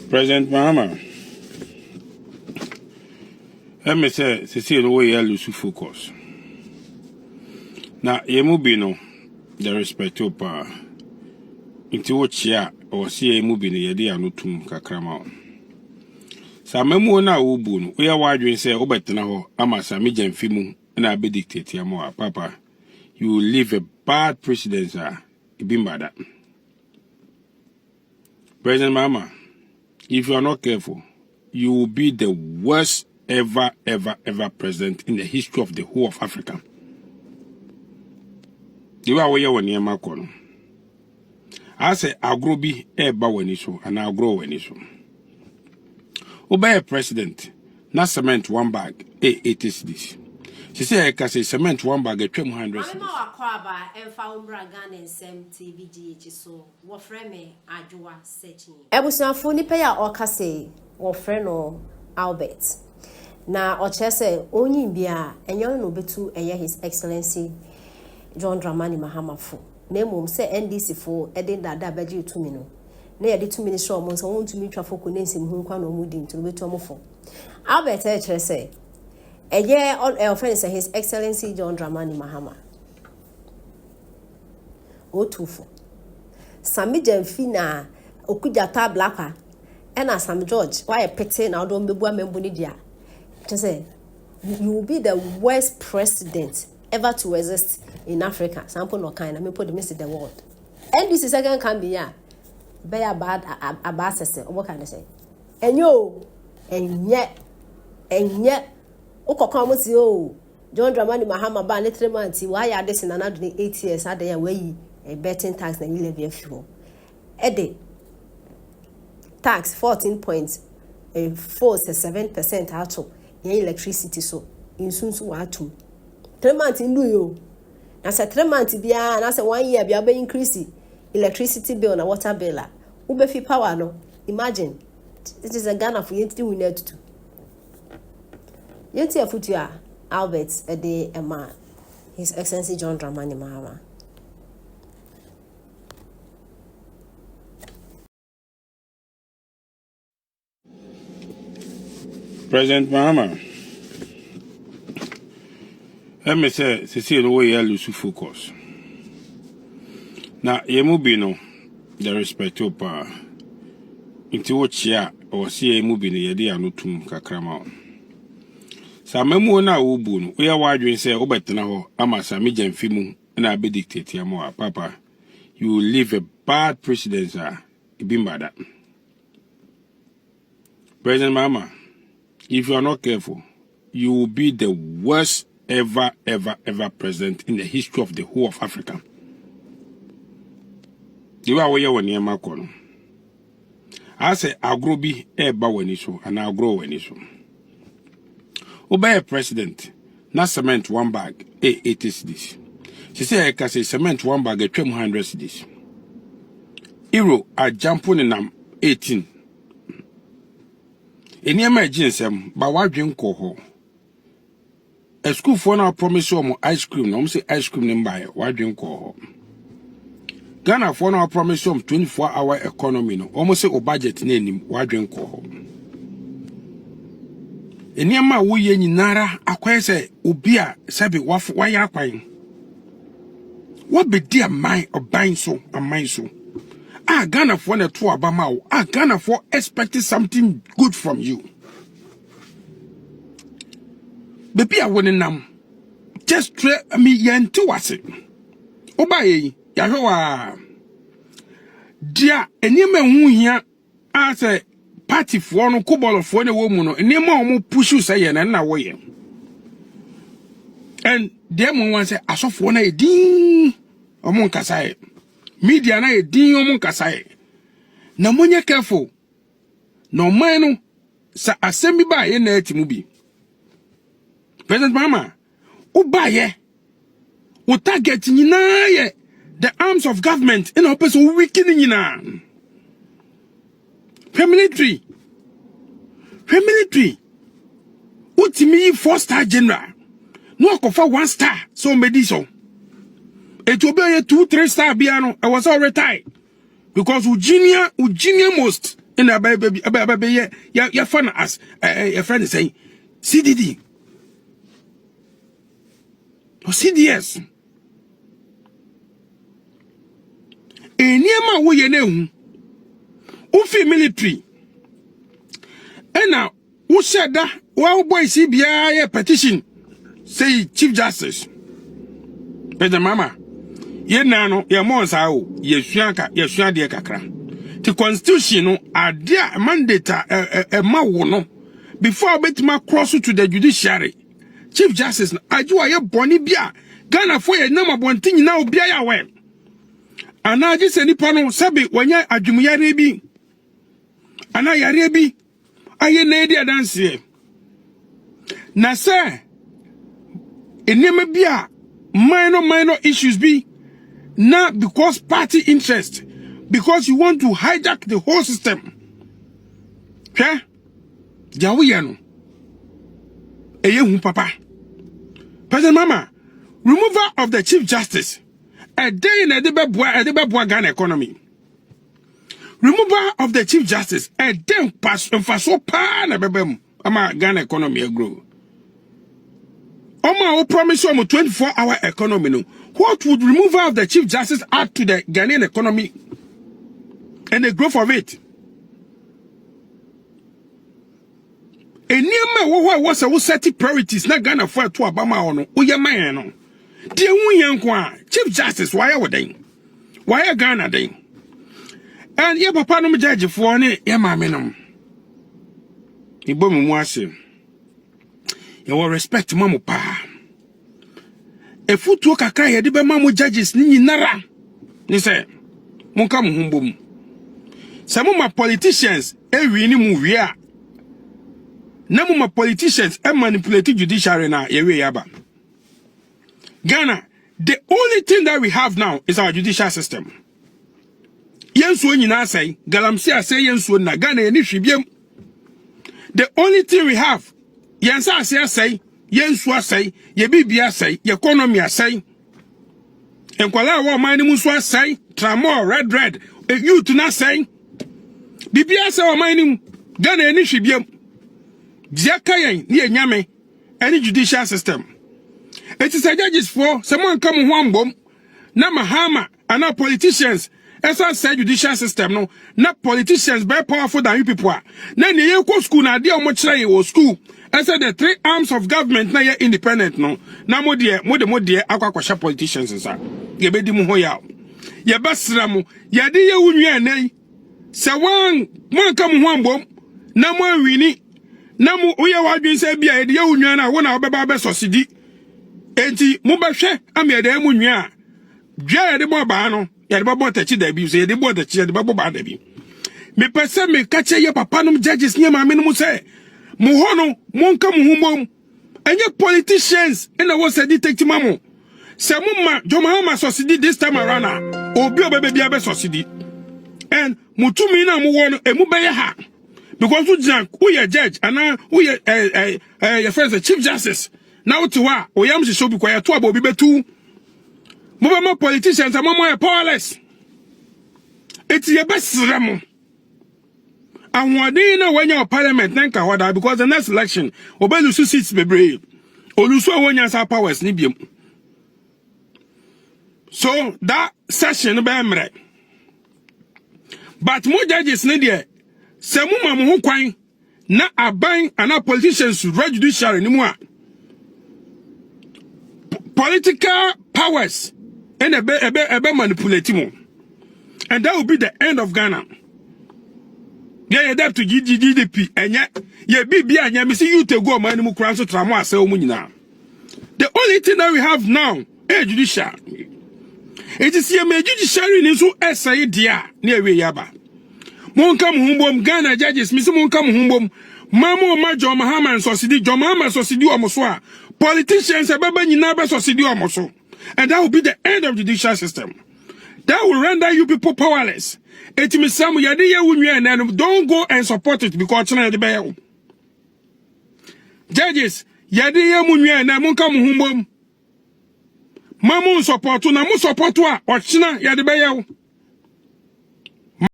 President Mahama, let me say the way you lose focus. Now, you move no the respect of power. Into what ya or see a movie the idea no tum kakrama. Sammy na ubun, we are wide and say, Obetana, Ama Sammy Gyamfi, and I be dictate more, Papa. You will leave a bad precedent, sir. That. President Mahama, if you are not careful, you will be the worst ever president in the history of the whole of Africa. You are where you are going. I say, I'll grow be eba when so, and I'll grow when so. Obey a president, not cement one bag, it is this. She said, I can say cement one bag at 200. I'm not a crabber and found Bragan and Sam TVGH, so what frame I do a setting. I was not fully pay or casse or friend or Albert. Now, or Chesse, only beer, and you're no betu, and His Excellency John Dramani Mahama for. Name say NDC for Edin that Baji 2 minutes. Near the 2 minutes show, months I want to meet traffic names in Hunkan or Moodin to the Tomofo. Albert say. A year on offense His Excellency John Dramani Mahama. O tufo. Sammy Gyamfi na okujata blakwa. And Sam Georg, why a pete na don't be membuni dia. Just say you will be the worst president ever to exist in Africa. Sample no kind. I mean put the miss the world. And this is second can be ya. Be a bad a bad say. What can I say? And yo and yet Okokamusi John Dramani Mahama ban 3 months. Why are this in another 8 years? Are they away a betting tax and you levy fuel? Ede tax 14.47% out of electricity so in Sunsu Atum. 3 months in Luyo. That's a 3 months bia and that's a 1 year be increase electricity bill and water bill. Ubefi power no. Imagine it is a Ghana for you to we need to. Yeti afutua Albert Ede Emma, His Excellency John Dramani Mahama. President Mahama, let me say the way you lose focus. Now, you move no the respect of power. Into what ya or see a movie the idea no tum kakrama. Sammy na ubun, we are wide and say, Obetana, Ama Sammy Gyamfi, and I be dictate more, Papa. You will leave a bad precedent, sir. That. President Mahama, if you are not careful, you will be the worst ever president in the history of the whole of Africa. You are where you are going. I say, I'll grow be eba when so, and I'll grow when so. Obey a president, not cement one bag, it is this. She said, I can say cement one bag at 200 this. Euro are jumping in 18. In your imagination, but what drink coho? A school for now promise you ice cream, no say ice cream in buy, what drink coho? Ghana for now promise you 24-hour economy, no almost say o budget name, what drink coho? Enyama wo ye nyinara akwese obi a sabi wa ya kwan wo be dia man oban so aman so Ghana for na to abama wo Ghana for expecting something good from you baby a woni nam just try me yento wase oba ye ya hwa dia enyama hu hia a say party for no kubolo for ne wo mu no nema omo pushu say ye na wo ye and dem wan say asofo na edin omo nkasa ye media na edin omo nkasa ye na monye careful no man no sa asemi ba ye na atimu bi President Mahama o ba ye o target nyina ye the arms of government in operation weaken nyina military. Utimi 4-star general. No kofa 1 star. So mediso. It will be a 2-3 star biano. I was all retired. Because Virginia most in a baby your fun as your friend is saying CDD or CDS. Enyema wo ye na hu ufi military ena wo sheda wa boy si bia ye petition say Chief Justice Pedro mama ye na no ye mo nsa o ye sua de kakra the constitution no adia mandate ma wo no before betima cross to the judiciary Chief Justice ajuwa ye boni bia Ghana for ye na mabonti nyina obi ya we ana ji se nipa no sabe wanya adwumyare bi ana yare bi aye na edi adanse na se enema bi a minor issues be not because party interest, because you want to hijack the whole system. Okay? Jawiyano. Eye papa. President Mama, removal of the Chief Justice. A day in a debabwa Ghana economy. Removal of the Chief Justice. A day pass and for so pan a bebem. Ama Ghana economy grow. Oma will promise you a 24-hour economy. No. What would removal of the Chief Justice add to the Ghanaian economy and the growth of it? And near was a set priorities not Ghana for to Obama or no. Uyama no. Dear Wiyankwa, Chief Justice, why are they? Why are Ghana they? And your papa no judge for any yamaminum. Ibom mwase. You will respect mamu pa. If you talk a cry, the mamu judges ni nara. Ni say, Munka muhumbum. Some of my politicians, every ni movie. None of my politicians manipulate judiciary na yewe yaba. Ghana, the only thing that we have now is our judicial system. Yensu nyina say, galamsia say yensu na Ghana yeni shibiem. The only thing we have, yensa say, yensu say, ye bibia say, ye economy say. Enkwala wa mani musu say, tramo red, youth na say. Bibia say wa mani Ghana yeni shibiem. Jakayen ni enyame any judicial system. It is a judges for someone come one bomb. Na mahama and not politicians. As I said, judicial system no. Not politicians very powerful than you people are. Na ni yeko school na dia much like school. I said the three arms of government na ye independent no. Na mo de akwa kwasha politicians nsa. Ye be di mu ho ya. Ye basra mu. Ye de ye wunwa nan. Se wan come one bomb. Na mo wini. Namu uye wadwin se bia ede yewunwa na wo na obeba be sosidi enti mu behwe am ye de munwa dwa ye de bo ba no ye de bo tachi da bi so ye de bo tachi ye de bo ba da bi me pese me kache ye papa no judges nye ma me no se mu ho no monka mu humom enye politicians ena wo se detective mamu se mu ma joma ma sosidi this time around obi obebe bia be sosidi and mutumi na mu wo no emu be ye ha. Because who you judge and now who you your friends the Chief Justice now to what o yam show be quiet to about be too more politicians and more powerless. It's your best ramo. And what do you know when you're parliament nanka wada because the next election obelu seats be brave or lose when your powers nibium. So that session be emre. But more judges need there. Semu mamu ho kwan na aban ana politicians judiciary ni mu a political powers and ebe manipulate mu, and that will be the end of Ghana. Yeah, that to GDP enya ye bibia anya me see you to go man mu kran so tramo ase o mu nyina. The only thing that we have now is judicial. It is here me judiciary ni so essay dia na ewe yaba. Monka muhumbom Ghana judges misi monka muhumbom mamo majo mahama and sosidi jomama sosidi omoso politicians ababa nyina be sosidi omoso, and that will be the end of the judicial system. That will render you people powerless. Etimi samu yade ye wunwa na don't go and support it because china de be judges yade ye munwa na monka muhumbom mamo support na mo support a o china yade be